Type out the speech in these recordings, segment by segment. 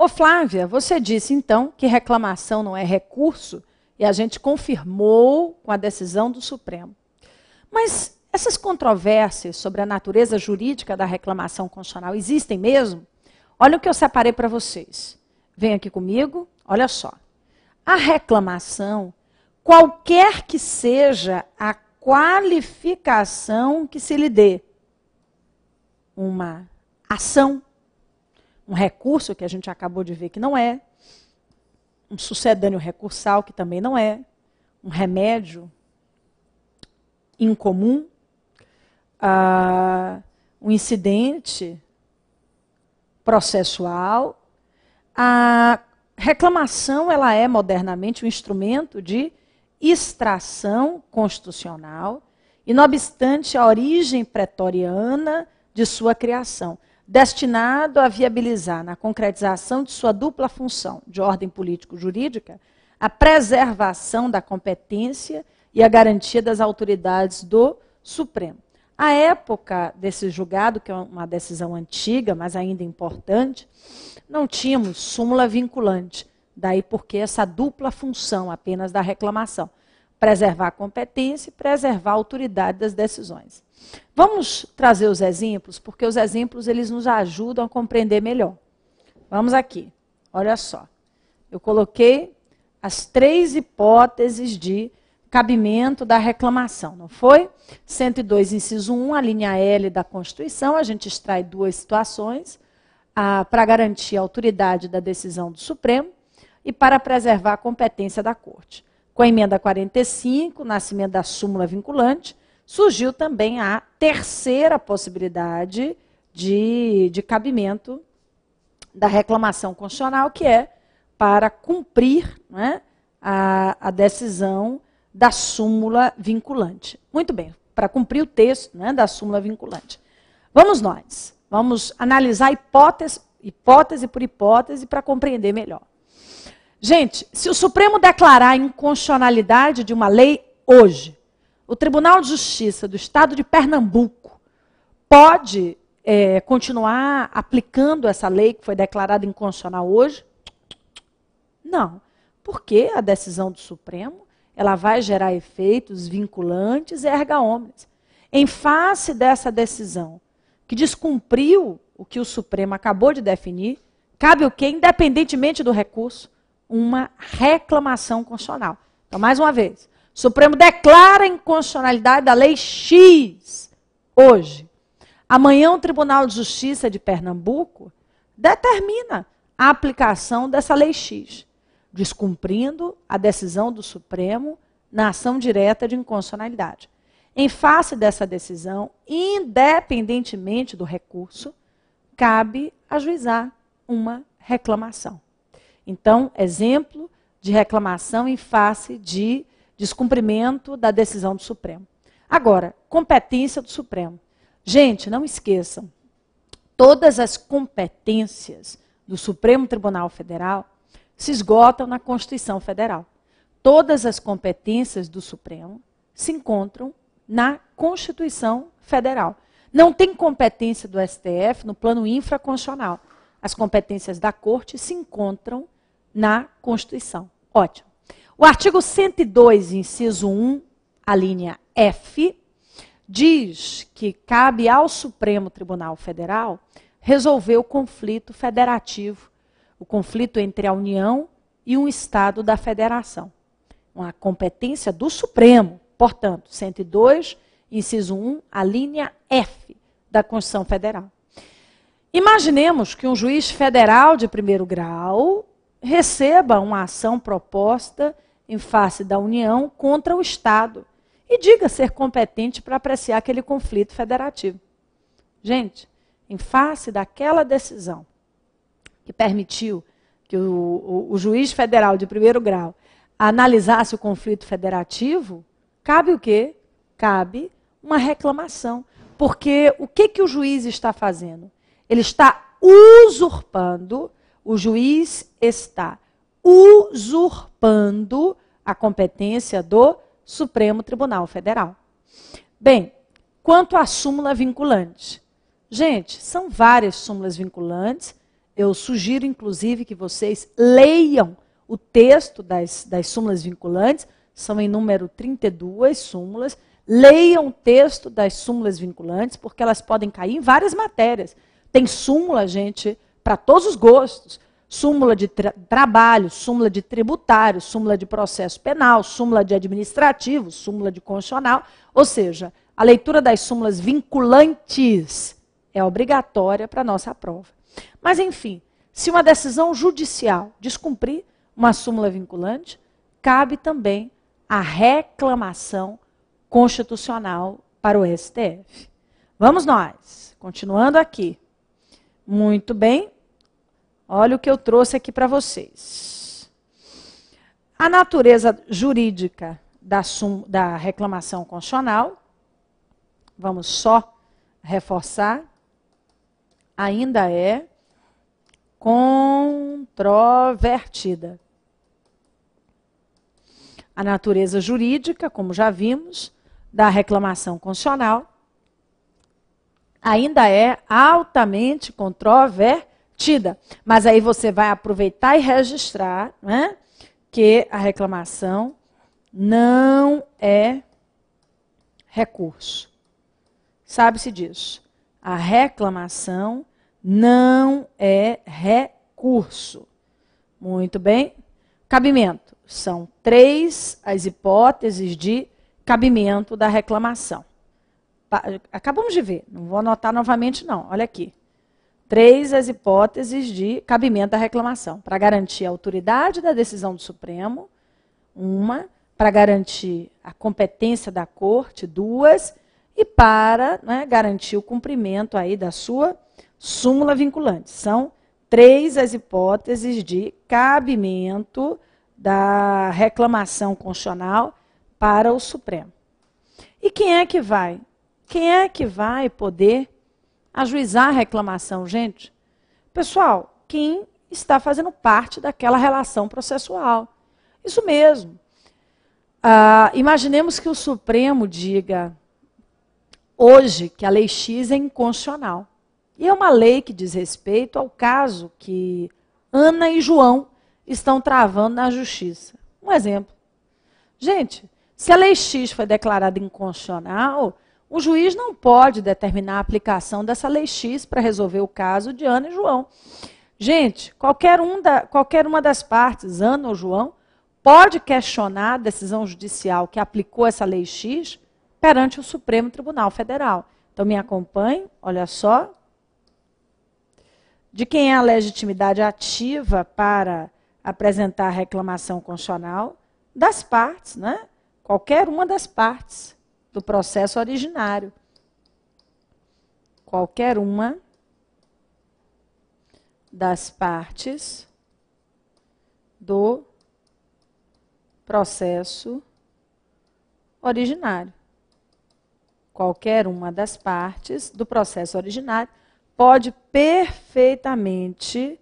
Ô Flávia, você disse então que reclamação não é recurso e a gente confirmou com a decisão do Supremo. Mas essas controvérsias sobre a natureza jurídica da reclamação constitucional existem mesmo? Olha o que eu separei para vocês. Vem aqui comigo, olha só. A reclamação, qualquer que seja a qualificação que se lhe dê, uma ação, um recurso, que a gente acabou de ver que não é, um sucedâneo recursal, que também não é, um remédio incomum, um incidente processual. A reclamação, ela é modernamente um instrumento de extração constitucional, e não obstante a origem pretoriana de sua criação, destinado a viabilizar, na concretização de sua dupla função de ordem político-jurídica, a preservação da competência e a garantia das autoridades do Supremo. A época desse julgado, que é uma decisão antiga, mas ainda importante, não tínhamos súmula vinculante. Daí porque essa dupla função apenas da reclamação. Preservar a competência e preservar a autoridade das decisões. Vamos trazer os exemplos, porque os exemplos eles nos ajudam a compreender melhor. Vamos aqui, olha só. Eu coloquei as 3 hipóteses de cabimento da reclamação, não foi? 102, inciso 1, a linha L da Constituição, a gente extrai 2 situações para garantir a autoridade da decisão do Supremo e para preservar a competência da Corte. Com a emenda 45, nascimento da súmula vinculante, surgiu também a terceira possibilidade de cabimento da reclamação constitucional, que é para cumprir, né, a decisão da súmula vinculante. Muito bem, para cumprir o texto, né, da súmula vinculante. Vamos analisar hipótese por hipótese para compreender melhor. Gente, se o Supremo declarar a inconstitucionalidade de uma lei hoje, o Tribunal de Justiça do Estado de Pernambuco pode continuar aplicando essa lei que foi declarada inconstitucional hoje? Não, porque a decisão do Supremo ela vai gerar efeitos vinculantes erga omnes. Em face dessa decisão, que descumpriu o que o Supremo acabou de definir, cabe o quê? Independentemente do recurso, uma reclamação constitucional. Então, mais uma vez, o Supremo declara a inconstitucionalidade da lei X hoje. Amanhã o Tribunal de Justiça de Pernambuco determina a aplicação dessa lei X, descumprindo a decisão do Supremo na ação direta de inconstitucionalidade. Em face dessa decisão, independentemente do recurso, cabe ajuizar uma reclamação. Então, exemplo de reclamação em face de descumprimento da decisão do Supremo. Agora, competência do Supremo. Gente, não esqueçam, todas as competências do Supremo Tribunal Federal se esgotam na Constituição Federal. Todas as competências do Supremo se encontram na Constituição Federal. Não tem competência do STF no plano infraconstitucional. As competências da Corte se encontram na Constituição. Ótimo. O artigo 102, inciso 1, a linha F, diz que cabe ao Supremo Tribunal Federal resolver o conflito federativo, o conflito entre a União e um Estado da Federação. Uma competência do Supremo, portanto, 102, inciso 1, a linha F da Constituição Federal. Imaginemos que um juiz federal de primeiro grau receba uma ação proposta em face da União contra o Estado e diga ser competente para apreciar aquele conflito federativo. Gente, em face daquela decisão que permitiu que o juiz federal de primeiro grau analisasse o conflito federativo, cabe o quê? Cabe uma reclamação. Porque o que o juiz está fazendo? Ele está usurpando, o juiz está usurpando a competência do Supremo Tribunal Federal. Bem, quanto à súmula vinculante. Gente, são várias súmulas vinculantes eu sugiro, inclusive, que vocês leiam o texto das súmulas vinculantes, são em número 32 súmulas. Leiam o texto das súmulas vinculantes, porque elas podem cair em várias matérias. Tem súmula, gente, para todos os gostos. Súmula de trabalho, súmula de tributário, súmula de processo penal, súmula de administrativo, súmula de constitucional. Ou seja, a leitura das súmulas vinculantes é obrigatória para a nossa prova. Mas, enfim, se uma decisão judicial descumprir uma súmula vinculante, cabe também a reclamação constitucional para o STF. Vamos nós, continuando aqui. Muito bem, olha o que eu trouxe aqui para vocês. A natureza jurídica da reclamação constitucional, vamos só reforçar, ainda é controvertida. A natureza jurídica, como já vimos, da reclamação constitucional, ainda é altamente controvertida. Mas aí você vai aproveitar e registrar, né, que a reclamação não é recurso. Sabe-se disso. A reclamação não é recurso. Muito bem. Cabimento. São 3 as hipóteses de cabimento da reclamação. Acabamos de ver, não vou anotar novamente não, olha aqui. 3 as hipóteses de cabimento da reclamação. Para garantir a autoridade da decisão do Supremo, 1, para garantir a competência da Corte, 2, e para, né, garantir o cumprimento aí da sua súmula vinculante. São 3 as hipóteses de cabimento da reclamação constitucional para o Supremo. E quem é que vai? Quem é que vai poder ajuizar a reclamação, gente? Pessoal, quem está fazendo parte daquela relação processual. Isso mesmo. Imaginemos que o Supremo diga hoje que a lei X é inconstitucional. E é uma lei que diz respeito ao caso que Ana e João estão travando na justiça. Um exemplo. Gente, se a lei X foi declarada inconstitucional, o juiz não pode determinar a aplicação dessa lei X para resolver o caso de Ana e João. Gente, qualquer uma das partes, Ana ou João, pode questionar a decisão judicial que aplicou essa lei X perante o Supremo Tribunal Federal. Então, me acompanhe, olha só. De quem é a legitimidade ativa para apresentar a reclamação constitucional? Das partes, né? Qualquer uma das partes do processo originário. Qualquer uma das partes do processo originário. Qualquer uma das partes do processo originário pode perfeitamente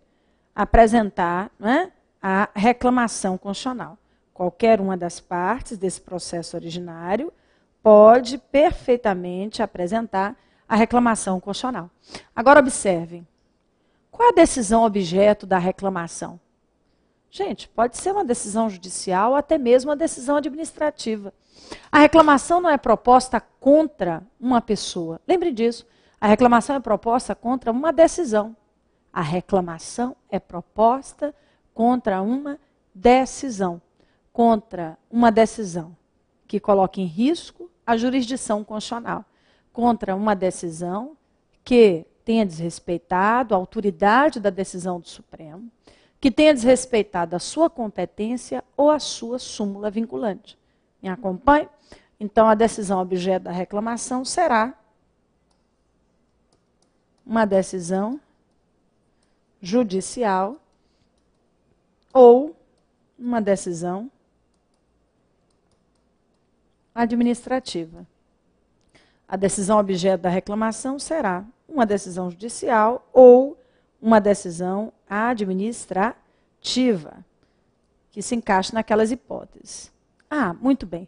apresentar, né, a reclamação constitucional. Qualquer uma das partes desse processo originário pode perfeitamente apresentar a reclamação constitucional. Agora observem, qual é a decisão objeto da reclamação? Gente, pode ser uma decisão judicial ou até mesmo uma decisão administrativa. A reclamação não é proposta contra uma pessoa. Lembre disso. A reclamação é proposta contra uma decisão. A reclamação é proposta contra uma decisão. Contra uma decisão que coloca em risco a jurisdição constitucional. Contra uma decisão que tenha desrespeitado a autoridade da decisão do Supremo, que tenha desrespeitado a sua competência ou a sua súmula vinculante. Me acompanhe? Então, a decisão objeto da reclamação será uma decisão judicial ou uma decisão administrativa. A decisão objeto da reclamação será uma decisão judicial ou uma decisão administrativa, que se encaixe naquelas hipóteses. Muito bem.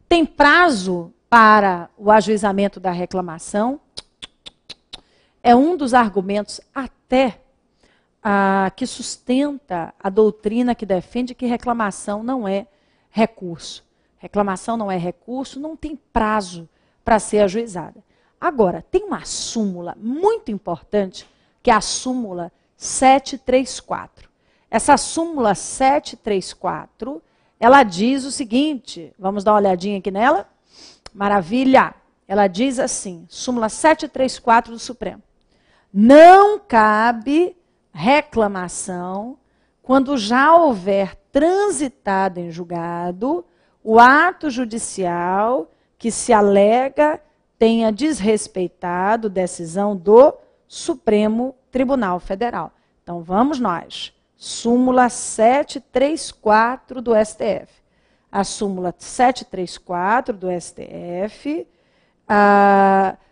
Tem prazo para o ajuizamento da reclamação? É um dos argumentos até que sustenta a doutrina que defende que reclamação não é recurso. Reclamação não é recurso, não tem prazo para ser ajuizada. Agora, tem uma súmula muito importante, que é a súmula 734. Essa súmula 734, ela diz o seguinte, vamos dar uma olhadinha aqui nela? Maravilha! Ela diz assim, súmula 734 do Supremo. Não cabe reclamação quando já houver transitado em julgado o ato judicial que se alega tenha desrespeitado decisão do Supremo Tribunal Federal. Então, vamos nós. Súmula 734 do STF. A súmula 734 do STF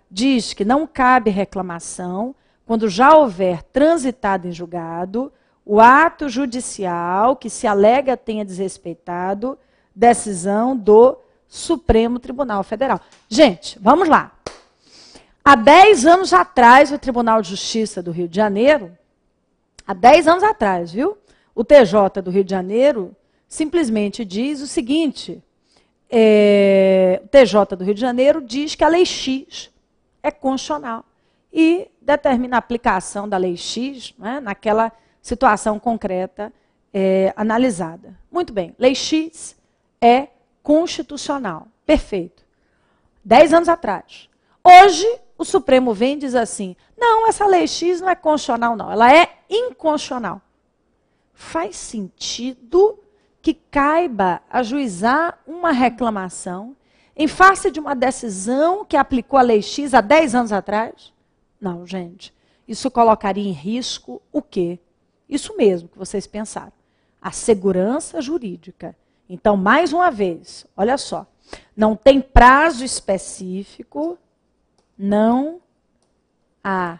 diz que não cabe reclamação quando já houver transitado em julgado o ato judicial que se alega tenha desrespeitado decisão do Supremo Tribunal Federal. Gente, vamos lá. Há 10 anos atrás, o Tribunal de Justiça do Rio de Janeiro, há 10 anos atrás, viu? O TJ do Rio de Janeiro simplesmente diz o seguinte, o TJ do Rio de Janeiro diz que a Lei X é constitucional e determina a aplicação da Lei X, né, naquela situação concreta analisada. Muito bem, Lei X é constitucional. Perfeito. 10 anos atrás. Hoje, o Supremo vem e diz assim, não, essa Lei X não é constitucional, não. Ela é inconstitucional. Faz sentido que caiba ajuizar uma reclamação em face de uma decisão que aplicou a Lei X há 10 anos atrás? Não, gente. Isso colocaria em risco o quê? Isso mesmo que vocês pensaram. A segurança jurídica. Então, mais uma vez, olha só. Não tem prazo específico, não há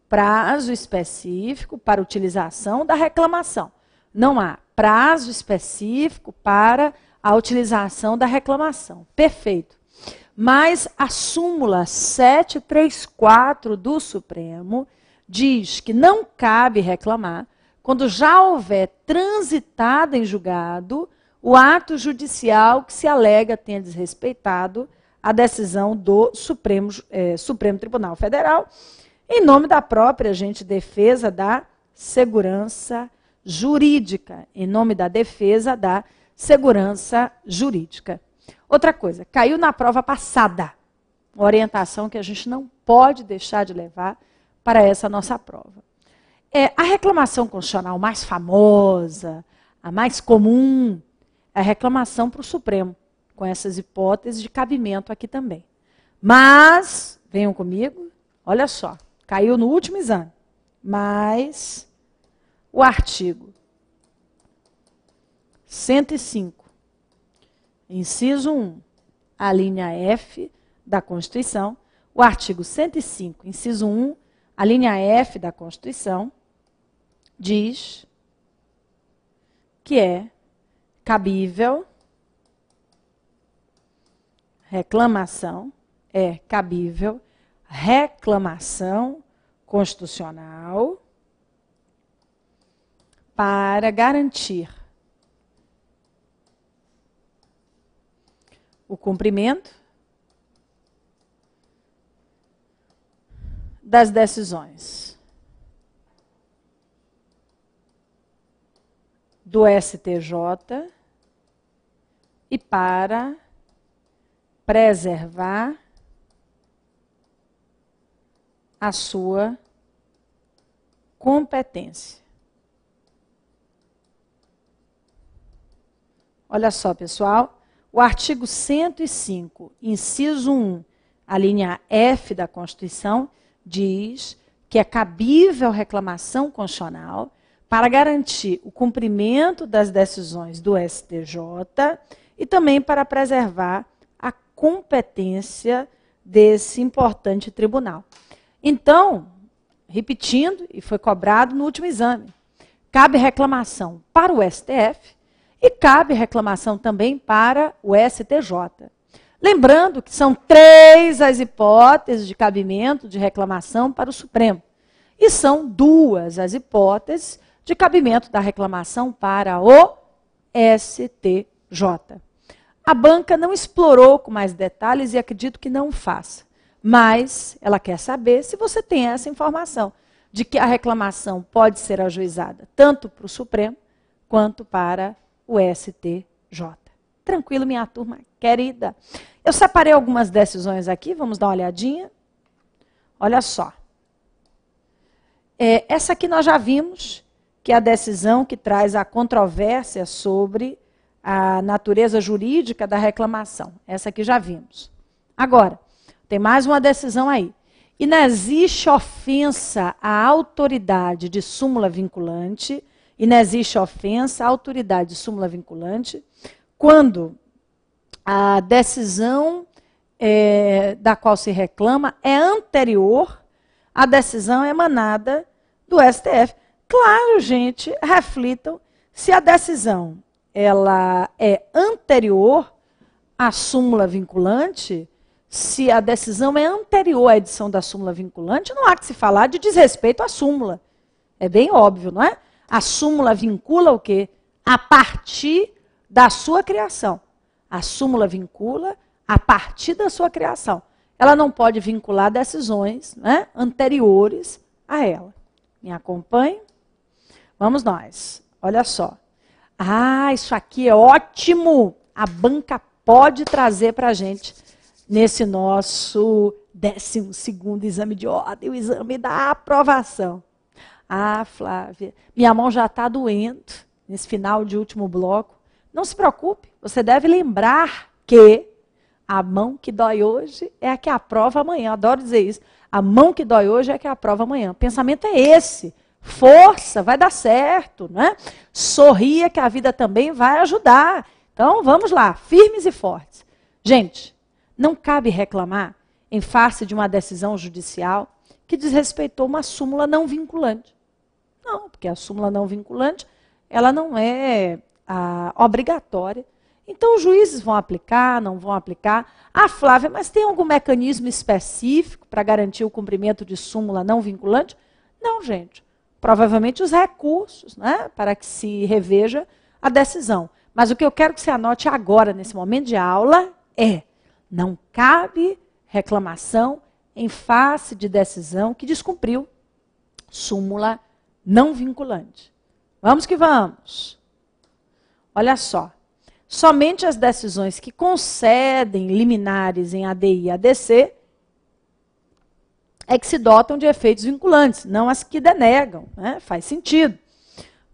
prazo específico para utilização da reclamação. Não há prazo específico para a utilização da reclamação. Perfeito. Mas a súmula 734 do Supremo diz que não cabe reclamar quando já houver transitado em julgado o ato judicial que se alega tenha desrespeitado a decisão do Supremo Tribunal Federal, em nome da própria defesa da segurança jurídica, em nome da defesa da segurança jurídica. Outra coisa, caiu na prova passada, uma orientação que a gente não pode deixar de levar para essa nossa prova. A reclamação constitucional mais famosa, a mais comum, é a reclamação para o Supremo, com essas hipóteses de cabimento aqui também. Mas, venham comigo, olha só, caiu no último exame, mas o artigo 105, inciso 1, a linha F da Constituição, o artigo 105, inciso 1, a linha F da Constituição, diz que é cabível, reclamação constitucional para garantir o cumprimento das decisões do STJ e para preservar a sua competência. Olha só, pessoal, o artigo 105, inciso 1, a linha F da Constituição, diz que é cabível reclamação constitucional para garantir o cumprimento das decisões do STJ e também para preservar a competência desse importante tribunal. Então, repetindo, e foi cobrado no último exame, cabe reclamação para o STF e cabe reclamação também para o STJ. Lembrando que são 3 as hipóteses de cabimento de reclamação para o Supremo. E são duas as hipóteses de cabimento da reclamação para o STJ. A banca não explorou com mais detalhes e acredito que não faça. Mas ela quer saber se você tem essa informação de que a reclamação pode ser ajuizada tanto para o Supremo quanto para o STJ. Tranquilo, minha turma querida. Eu separei algumas decisões aqui, vamos dar uma olhadinha. Olha só. Essa aqui nós já vimos, que é a decisão que traz a controvérsia sobre a natureza jurídica da reclamação. Essa aqui já vimos. Agora, tem mais uma decisão aí. E não existe ofensa à autoridade de súmula vinculante, quando a decisão da qual se reclama é anterior à decisão emanada do STF. Claro, gente, reflitam se a decisão ela é anterior à súmula vinculante. Se a decisão é anterior à edição da súmula vinculante, não há que se falar de desrespeito à súmula. É bem óbvio, não é? A súmula vincula o quê? A partir da sua criação. A súmula vincula a partir da sua criação. Ela não pode vincular decisões, né, anteriores a ela. Me acompanhe? Vamos nós. Olha só. Ah, isso aqui é ótimo. A banca pode trazer para a gente nesse nosso 12º exame de ordem, o exame da aprovação. Ah, Flávia, minha mão já está doendo nesse final de último bloco. Não se preocupe, você deve lembrar que a mão que dói hoje é a que aprova amanhã. Eu adoro dizer isso. A mão que dói hoje é a que aprova amanhã. O pensamento é esse. Força, vai dar certo, né? Sorria que a vida também vai ajudar. Então, vamos lá, firmes e fortes. Gente, não cabe reclamar em face de uma decisão judicial que desrespeitou uma súmula não vinculante. Não, porque a súmula não vinculante, ela não é obrigatória. Então, os juízes vão aplicar, não vão aplicar. Ah, Flávia, mas tem algum mecanismo específico para garantir o cumprimento de súmula não vinculante? Não, gente. Provavelmente os recursos, né, para que se reveja a decisão. Mas o que eu quero que você anote agora, nesse momento de aula, é: não cabe reclamação em face de decisão que descumpriu súmula não vinculante. Vamos que vamos. Olha só. Somente as decisões que concedem liminares em ADI e ADC é que se dotam de efeitos vinculantes, não as que denegam, né? Faz sentido.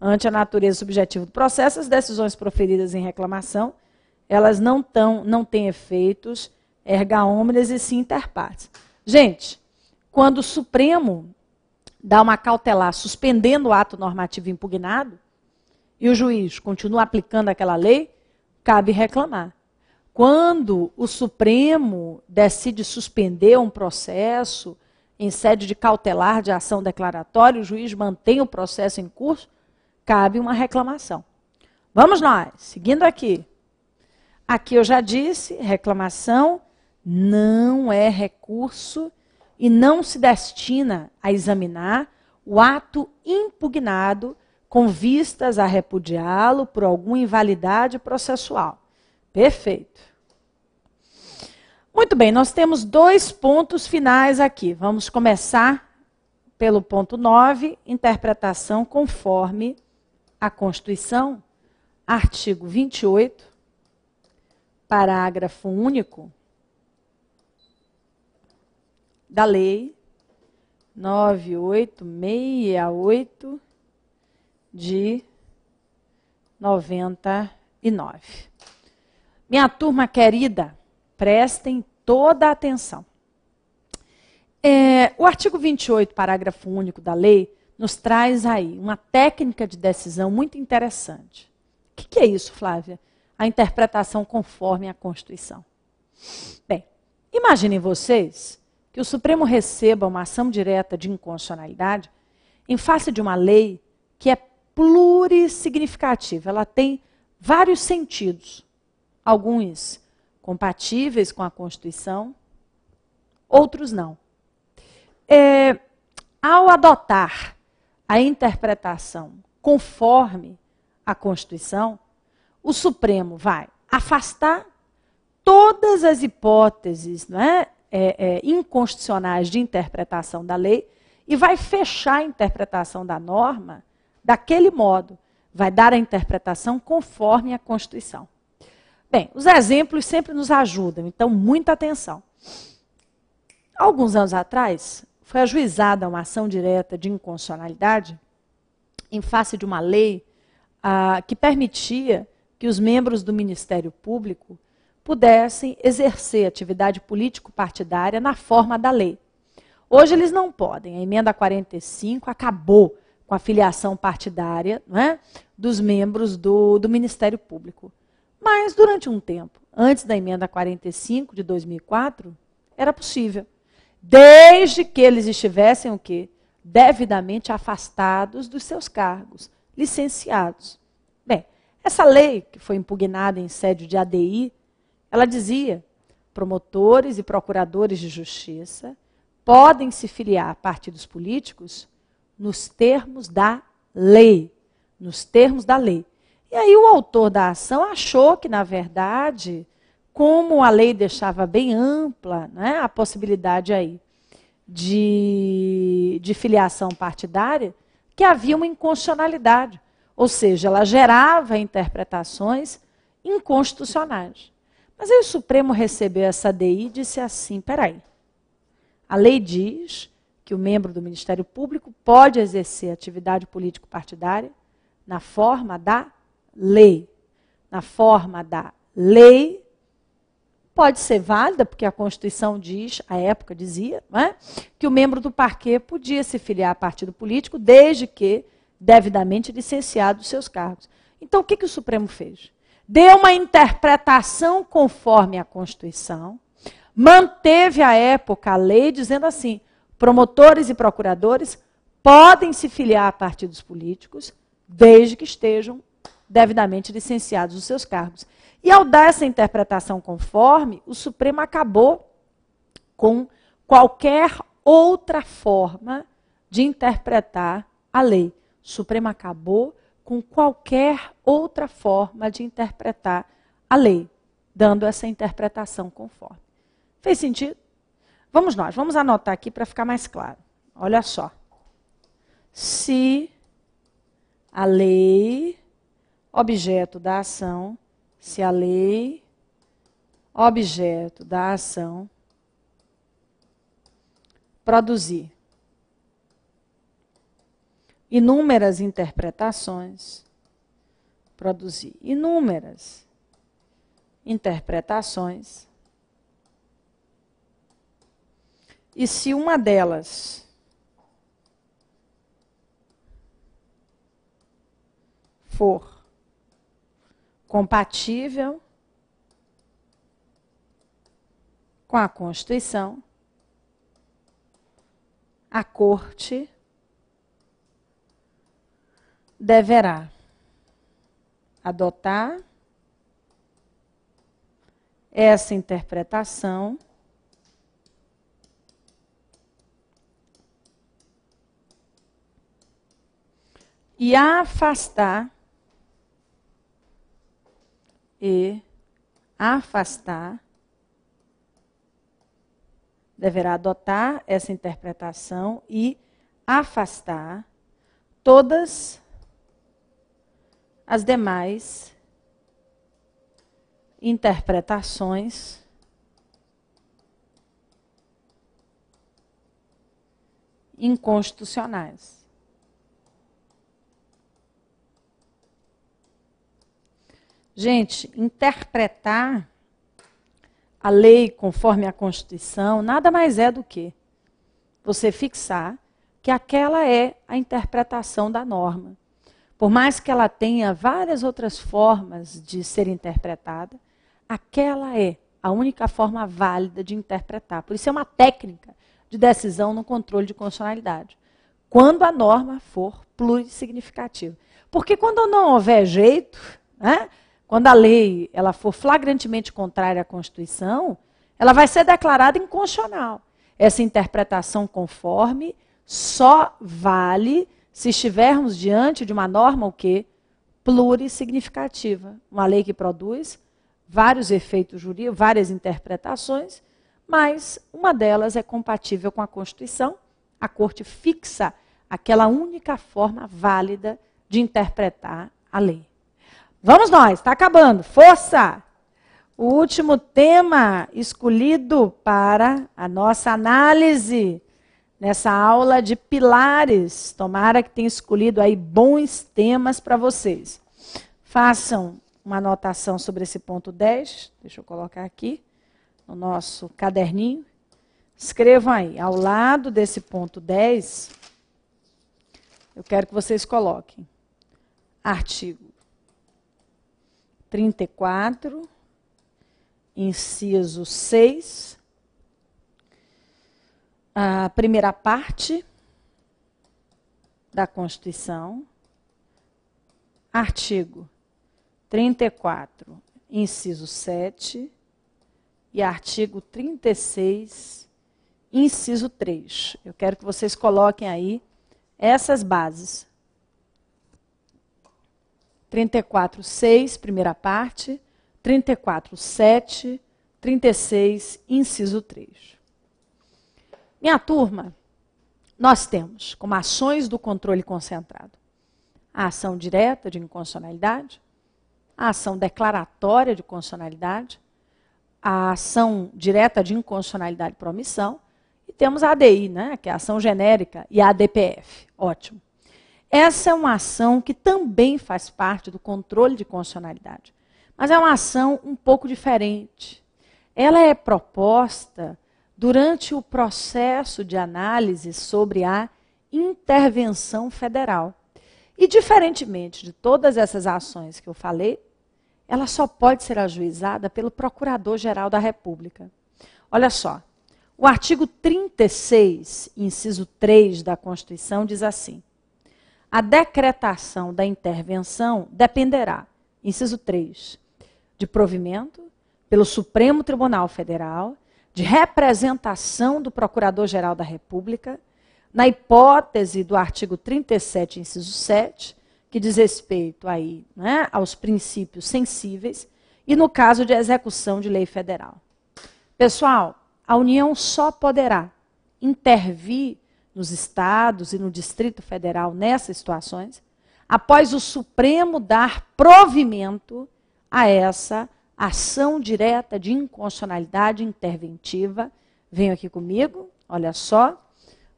Ante a natureza subjetiva do processo, as decisões proferidas em reclamação, elas não têm efeitos erga omnes e sim inter partes. Gente, quando o Supremo dá uma cautelar suspendendo o ato normativo impugnado e o juiz continua aplicando aquela lei, cabe reclamar. Quando o Supremo decide suspender um processo em sede de cautelar de ação declaratória, o juiz mantém o processo em curso, cabe uma reclamação. Vamos nós, seguindo aqui. Aqui eu já disse, reclamação não é recurso e não se destina a examinar o ato impugnado com vistas a repudiá-lo por alguma invalidade processual. Perfeito. Muito bem, nós temos 2 pontos finais aqui. Vamos começar pelo ponto 9, interpretação conforme a Constituição, artigo 28, parágrafo único da Lei 9868 de 99. Minha turma querida, prestem toda a atenção. O artigo 28, parágrafo único da lei, nos traz aí uma técnica de decisão muito interessante. O que é isso, Flávia? A interpretação conforme a Constituição. Bem, imaginem vocês que o Supremo receba uma ação direta de inconstitucionalidade em face de uma lei que é plurissignificativa. Ela tem vários sentidos. Alguns compatíveis com a Constituição, outros não. ao adotar a interpretação conforme a Constituição, o Supremo vai afastar todas as hipóteses, né, inconstitucionais de interpretação da lei e vai fechar a interpretação da norma daquele modo. Vai dar a interpretação conforme a Constituição. Bem, os exemplos sempre nos ajudam, então muita atenção. Alguns anos atrás, foi ajuizada uma ação direta de inconstitucionalidade em face de uma lei que permitia que os membros do Ministério Público pudessem exercer atividade político-partidária na forma da lei. Hoje eles não podem. A emenda 45 acabou com a filiação partidária, não é, dos membros do Ministério Público. Mas durante um tempo, antes da emenda 45 de 2004, era possível. Desde que eles estivessem o quê? Devidamente afastados dos seus cargos, licenciados. Bem, essa lei, que foi impugnada em sede de ADI, ela dizia: promotores e procuradores de justiça podem se filiar a partidos políticos nos termos da lei. Nos termos da lei. E aí o autor da ação achou que, na verdade, como a lei deixava bem ampla, né, a possibilidade aí de filiação partidária, que havia uma inconstitucionalidade. Ou seja, ela gerava interpretações inconstitucionais. Mas aí o Supremo recebeu essa ADI e disse assim: peraí, a lei diz que o membro do Ministério Público pode exercer atividade político-partidária na forma da lei. Na forma da lei, pode ser válida, porque a Constituição diz, à época dizia, não é, que o membro do parquê podia se filiar a partido político desde que devidamente licenciado dos seus cargos. Então, o que o Supremo fez? Deu uma interpretação conforme a Constituição, manteve à época a lei dizendo assim: promotores e procuradores podem se filiar a partidos políticos desde que estejam devidamente licenciados dos seus cargos. E ao dar essa interpretação conforme, o Supremo acabou com qualquer outra forma de interpretar a lei. O Supremo acabou com qualquer outra forma de interpretar a lei, dando essa interpretação conforme. Fez sentido? Vamos anotar aqui para ficar mais claro. Olha só. Se a lei, objeto da ação, se a lei, objeto da ação, produzir inúmeras interpretações, e se uma delas for compatível com a Constituição, a Corte deverá adotar essa interpretação e afastar deverá adotar essa interpretação e afastar todas as demais interpretações inconstitucionais. Gente, interpretar a lei conforme a Constituição nada mais é do que você fixar que aquela é a interpretação da norma. Por mais que ela tenha várias outras formas de ser interpretada, aquela é a única forma válida de interpretar. Por isso é uma técnica de decisão no controle de constitucionalidade. Quando a norma for plurissignificativa. Porque quando não houver jeito, né, quando a lei ela for flagrantemente contrária à Constituição, ela vai ser declarada inconstitucional. Essa interpretação conforme só vale se estivermos diante de uma norma o quê? Plurissignificativa. Uma lei que produz vários efeitos jurídicos, várias interpretações, mas uma delas é compatível com a Constituição. A Corte fixa aquela única forma válida de interpretar a lei. Vamos nós, está acabando. Força! O último tema escolhido para a nossa análise nessa aula de pilares. Tomara que tenha escolhido aí bons temas para vocês. Façam uma anotação sobre esse ponto 10. Deixa eu colocar aqui no nosso caderninho. Escrevam aí, ao lado desse ponto 10, eu quero que vocês coloquem artigo 34, inciso 6, a primeira parte da Constituição, artigo 34, inciso 7, e artigo 36, inciso 3. Eu quero que vocês coloquem aí essas bases. 34.6, primeira parte, 34.7, 36, inciso 3. Minha turma, nós temos como ações do controle concentrado a ação direta de inconstitucionalidade, a ação declaratória de constitucionalidade, a ação direta de inconstitucionalidade por omissão, e temos a ADI, né, que é a ação genérica, e a ADPF. Ótimo. Essa é uma ação que também faz parte do controle de constitucionalidade, mas é uma ação um pouco diferente. Ela é proposta durante o processo de análise sobre a intervenção federal. E, diferentemente de todas essas ações que eu falei, ela só pode ser ajuizada pelo Procurador-Geral da República. Olha só, o artigo 36, inciso 3 da Constituição diz assim: a decretação da intervenção dependerá, inciso 3, de provimento pelo Supremo Tribunal Federal, de representação do Procurador-Geral da República, na hipótese do artigo 37, inciso 7, que diz respeito aí, né, aos princípios sensíveis, e no caso de execução de lei federal. Pessoal, a União só poderá intervir nos estados e no Distrito Federal nessas situações após o Supremo dar provimento a essa ação direta de inconstitucionalidade interventiva. Venham aqui comigo, olha só.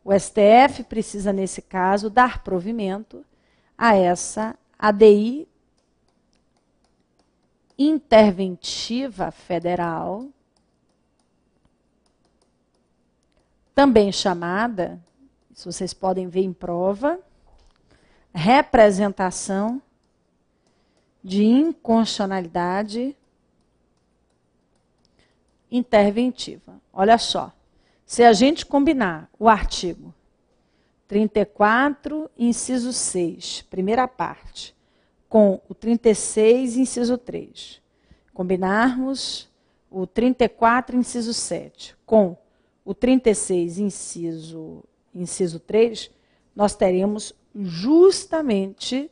O STF precisa, nesse caso, dar provimento a essa ADI interventiva federal, também chamada, se vocês podem ver em prova, representação de inconstitucionalidade interventiva. Olha só, se a gente combinar o artigo 34, inciso 6, primeira parte, com o 36, inciso 3, combinarmos o 34, inciso 7, com o 36, inciso 3, nós teremos justamente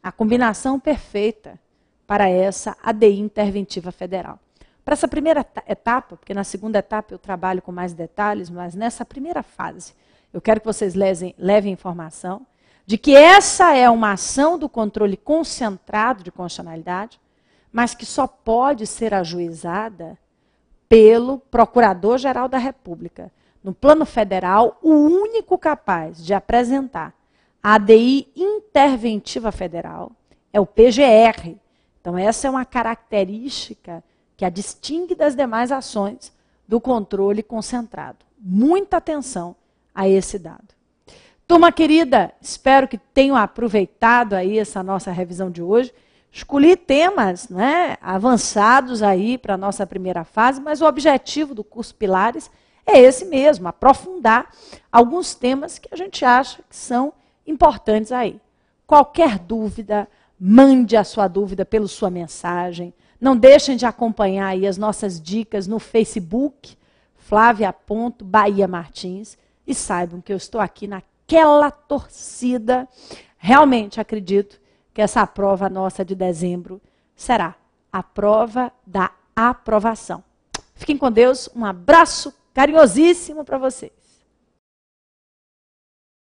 a combinação perfeita para essa ADI interventiva federal. Para essa primeira etapa, porque na segunda etapa eu trabalho com mais detalhes, mas nessa primeira fase, eu quero que vocês levem informação de que essa é uma ação do controle concentrado de constitucionalidade, mas que só pode ser ajuizada pelo Procurador-Geral da República. No plano federal, o único capaz de apresentar a ADI interventiva federal é o PGR. Então, essa é uma característica que a distingue das demais ações do controle concentrado. Muita atenção a esse dado. Turma querida, espero que tenham aproveitado aí essa nossa revisão de hoje. Escolhi temas, né, avançados aí para a nossa primeira fase, mas o objetivo do curso Pilares é esse mesmo, aprofundar alguns temas que a gente acha que são importantes aí. Qualquer dúvida, mande a sua dúvida pela sua mensagem. Não deixem de acompanhar aí as nossas dicas no Facebook, Flávia.Bahia Martins, e saibam que eu estou aqui na aquela torcida. Realmente acredito que essa prova nossa de dezembro será a prova da aprovação. Fiquem com Deus, um abraço carinhosíssimo para vocês.